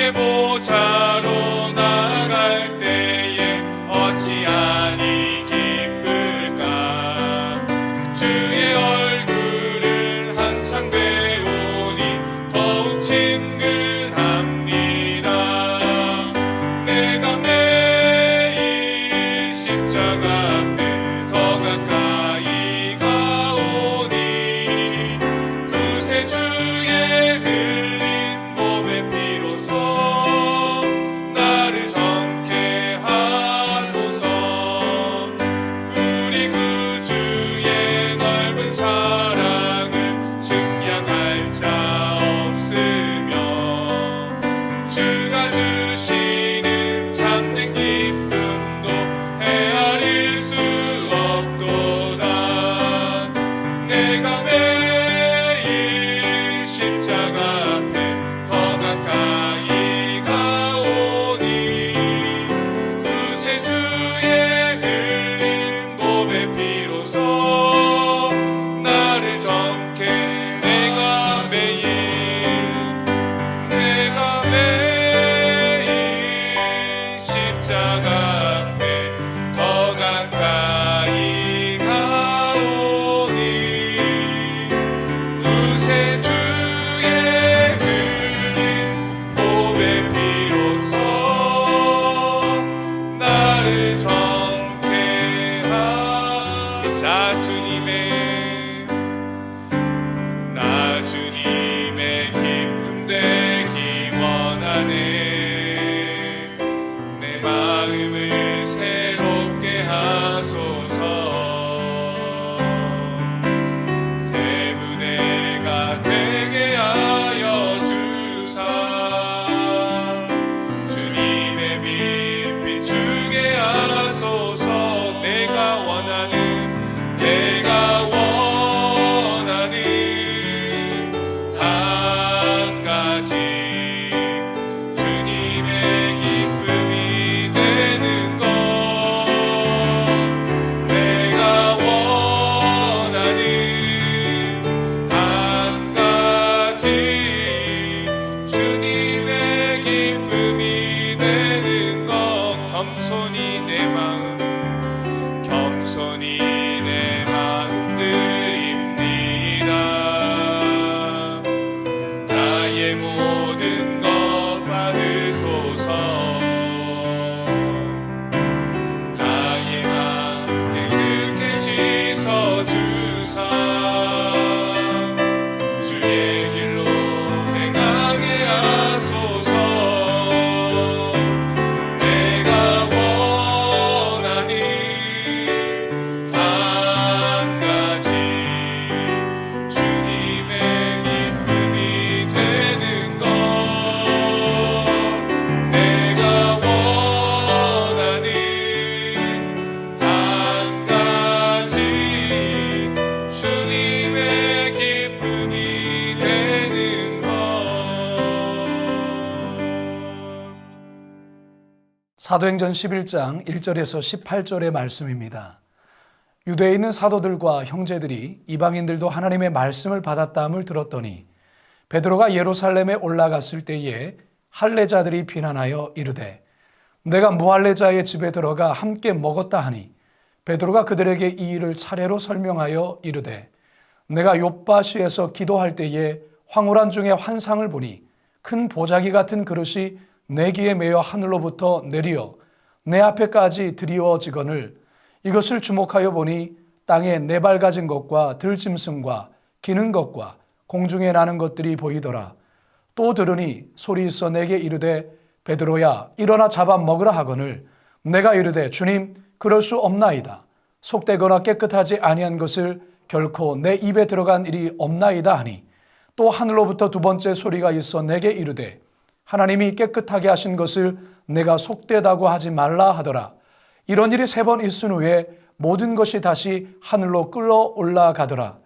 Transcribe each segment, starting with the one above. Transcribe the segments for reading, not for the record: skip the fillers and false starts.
주의 보좌로 나갈 때에 어찌하니 기쁠까. 주의 얼굴을 항상 배우니 더욱 친근합니다. 내가 매일 십자가 앞에 더 가까이 가오니 그새 주의 흘린 몸의 피로써 나를 정케 하소서. 우리 그 주의 넓은 사랑을 증량할 자 없으며 주가 주시는 참된 기쁨도 헤아릴 수 없도다. 내가 매일 십자가 앞에 더 가까이 가오니 그새 주의 흘린 몸의 피로써 나를 정케. 내가 매일 십자가 앞에 더 가까이 가오니 그새 주의 흘린 몸의 피로써 나를 정케 하소서. 나 주님의 기쁨 되기 원하네. 내 마음을 새롭게 하소서. 새 부대가 되게 하여 주사 주님의 빛 비추게 하소서. 내가 원하는 한 가지 주님의 기쁨이 되는 것. 내가 원하는 한 가지 주님의 기쁨이 되는 것. 겸손히 내 마음 드립니다. 나의 모든 것 받으소서. 나의 맘 깨끗게 씻어주사 주의 길로 행하게 하소서. 내가 원하는 한 가지 주님의 기쁨이 되는 것. 내가 원하는 한 가지 주님의 기쁨이 되는 것. 사도행전 11장 1절에서 18절의 말씀입니다. 유대에 있는 사도들과 형제들이 이방인들도 하나님의 말씀을 받았다함을 들었더니 베드로가 예루살렘에 올라갔을 때에 할례자들이 비난하여 이르되 내가 무할례자의 집에 들어가 함께 먹었다 하니 베드로가 그들에게 이 일을 차례로 설명하여 이르되 내가 욥바시에서 기도할 때에 황홀한 중에 환상을 보니 큰 보자기 같은 그릇이 내 귀에 매여 하늘로부터 내리어 내 앞에까지 드리워지거늘 이것을 주목하여 보니 땅에 네발가진 것과 들짐승과 기는 것과 공중에 나는 것들이 보이더라. 또 들으니 소리 있어 내게 이르되 베드로야 일어나 잡아 먹으라 하거늘 내가 이르되 주님 그럴 수 없나이다. 속되거나 깨끗하지 아니한 것을 결코 내 입에 들어간 일이 없나이다 하니 또 하늘로부터 두 번째 소리가 있어 내게 이르되 하나님이 깨끗하게 하신 것을 내가 속되다고 하지 말라 하더라. 이런 일이 3번 있은 후에 모든 것이 다시 하늘로 끌어 올라가더라.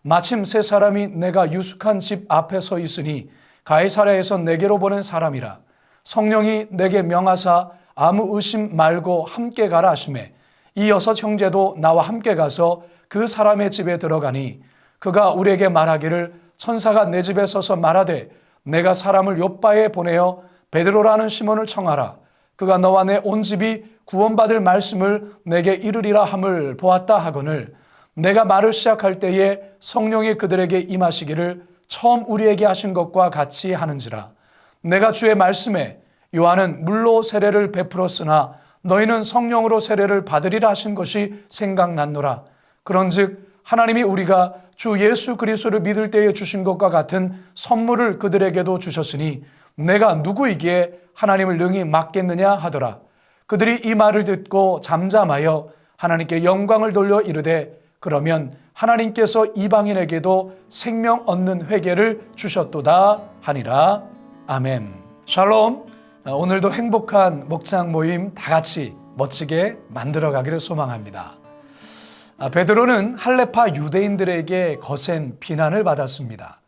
마침 세 사람이 내가 유숙한 집 앞에 서 있으니 가이사랴에서 내게로 보낸 사람이라. 성령이 내게 명하사 아무 의심 말고 함께 가라 하시매 이 6 형제도 나와 함께 가서 그 사람의 집에 들어가니 그가 우리에게 말하기를 천사가 내 집에 서서 말하되 내가 사람을 욥바에 보내어 베드로라는 시몬을 청하라. 그가 너와 내 온 집이 구원받을 말씀을 내게 이르리라 함을 보았다 하거늘 내가 말을 시작할 때에 성령이 그들에게 임하시기를 처음 우리에게 하신 것과 같이 하는지라. 내가 주의 말씀에 요한은 물로 세례를 베풀었으나 너희는 성령으로 세례를 받으리라 하신 것이 생각났노라. 그런즉 하나님이 우리가 주 예수 그리스도를 믿을 때에 주신 것과 같은 선물을 그들에게도 주셨으니 내가 누구이기에 하나님을 능히 맡겠느냐 하더라. 그들이 이 말을 듣고 잠잠하여 하나님께 영광을 돌려 이르되 그러면 하나님께서 이방인에게도 생명 얻는 회개를 주셨도다 하니라. 아멘. 샬롬. 오늘도 행복한 목장 모임 다 같이 멋지게 만들어가기를 소망합니다. 베드로는 할레파 유대인들에게 거센 비난을 받았습니다.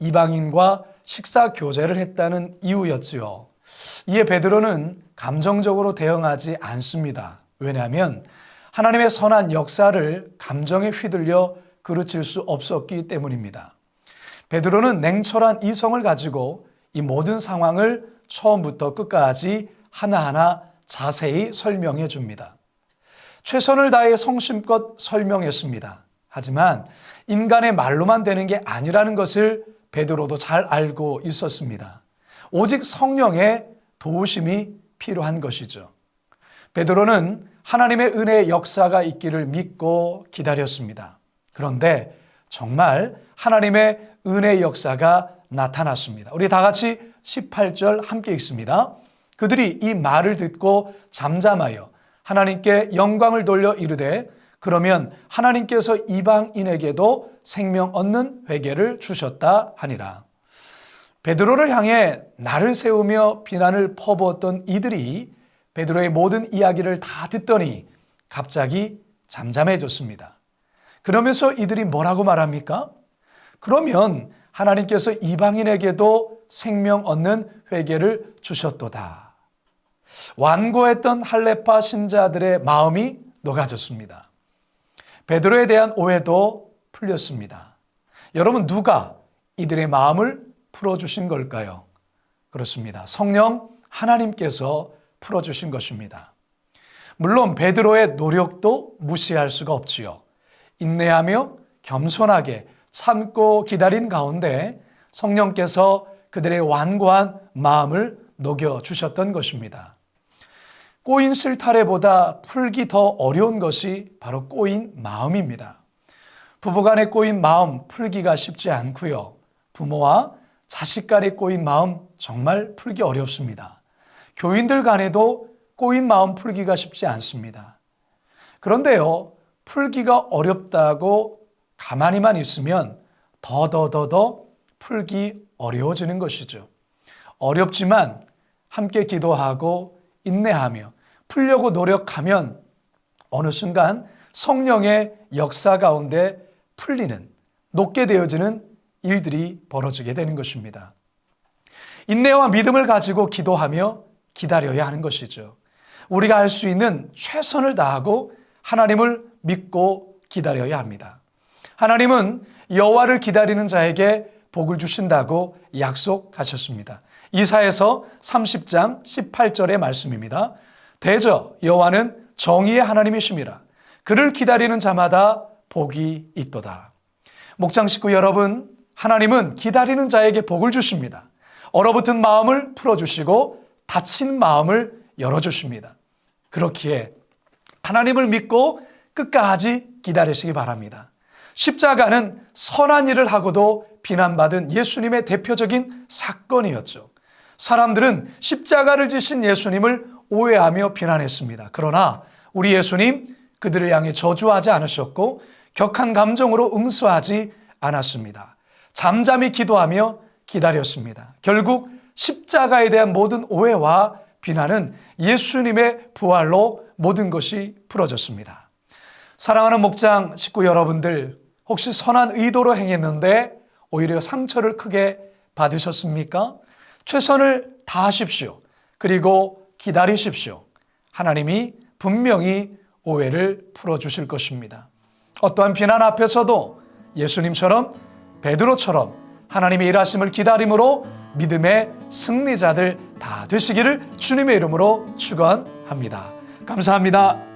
이방인과 식사 교제를 했다는 이유였지요. 이에 베드로는 감정적으로 대응하지 않습니다. 왜냐하면 하나님의 선한 역사를 감정에 휘둘려 그르칠 수 없었기 때문입니다. 베드로는 냉철한 이성을 가지고 이 모든 상황을 처음부터 끝까지 하나하나 자세히 설명해 줍니다. 최선을 다해 성심껏 설명했습니다. 하지만 인간의 말로만 되는 게 아니라는 것을 베드로도 잘 알고 있었습니다. 오직 성령의 도우심이 필요한 것이죠. 베드로는 하나님의 은혜의 역사가 있기를 믿고 기다렸습니다. 그런데 정말 하나님의 은혜의 역사가 나타났습니다. 우리 다 같이 18절 함께 읽습니다. 그들이 이 말을 듣고 잠잠하여 하나님께 영광을 돌려 이르되 그러면 하나님께서 이방인에게도 생명 얻는 회개를 주셨다 하니라. 베드로를 향해 날을 세우며 비난을 퍼부었던 이들이 베드로의 모든 이야기를 다 듣더니 갑자기 잠잠해졌습니다. 그러면서 이들이 뭐라고 말합니까? 그러면 하나님께서 이방인에게도 생명 얻는 회개를 주셨도다. 완고했던 할레파 신자들의 마음이 녹아졌습니다. 베드로에 대한 오해도 풀렸습니다. 여러분, 누가 이들의 마음을 풀어주신 걸까요? 그렇습니다. 성령 하나님께서 풀어주신 것입니다. 물론 베드로의 노력도 무시할 수가 없지요. 인내하며 겸손하게 참고 기다린 가운데 성령께서 그들의 완고한 마음을 녹여주셨던 것입니다. 꼬인 실타래보다 풀기 더 어려운 것이 바로 꼬인 마음입니다. 부부간에 꼬인 마음 풀기가 쉽지 않고요. 부모와 자식 간에 꼬인 마음 정말 풀기 어렵습니다. 교인들 간에도 꼬인 마음 풀기가 쉽지 않습니다. 그런데요, 풀기가 어렵다고 가만히만 있으면 더 풀기 어려워지는 것이죠. 어렵지만 함께 기도하고 인내하며 풀려고 노력하면 어느 순간 성령의 역사 가운데 풀리는, 녹게 되어지는 일들이 벌어지게 되는 것입니다. 인내와 믿음을 가지고 기도하며 기다려야 하는 것이죠. 우리가 할 수 있는 최선을 다하고 하나님을 믿고 기다려야 합니다. 하나님은 여호와를 기다리는 자에게 복을 주신다고 약속하셨습니다. 이사야서 30장 18절의 말씀입니다. 대저 여호와는 정의의 하나님이심이라. 그를 기다리는 자마다 복이 있도다. 목장 식구 여러분, 하나님은 기다리는 자에게 복을 주십니다. 얼어붙은 마음을 풀어주시고 닫힌 마음을 열어주십니다. 그렇기에 하나님을 믿고 끝까지 기다리시기 바랍니다. 십자가는 선한 일을 하고도 비난받은 예수님의 대표적인 사건이었죠. 사람들은 십자가를 지신 예수님을 오해하며 비난했습니다. 그러나 우리 예수님 그들을 향해 저주하지 않으셨고 격한 감정으로 응수하지 않았습니다. 잠잠히 기도하며 기다렸습니다. 결국 십자가에 대한 모든 오해와 비난은 예수님의 부활로 모든 것이 풀어졌습니다. 사랑하는 목장 식구 여러분들, 혹시 선한 의도로 행했는데 오히려 상처를 크게 받으셨습니까? 최선을 다하십시오. 그리고 기다리십시오. 하나님이 분명히 오해를 풀어주실 것입니다. 어떠한 비난 앞에서도 예수님처럼 베드로처럼 하나님의 일하심을 기다림으로 믿음의 승리자들 다 되시기를 주님의 이름으로 축원합니다. 감사합니다.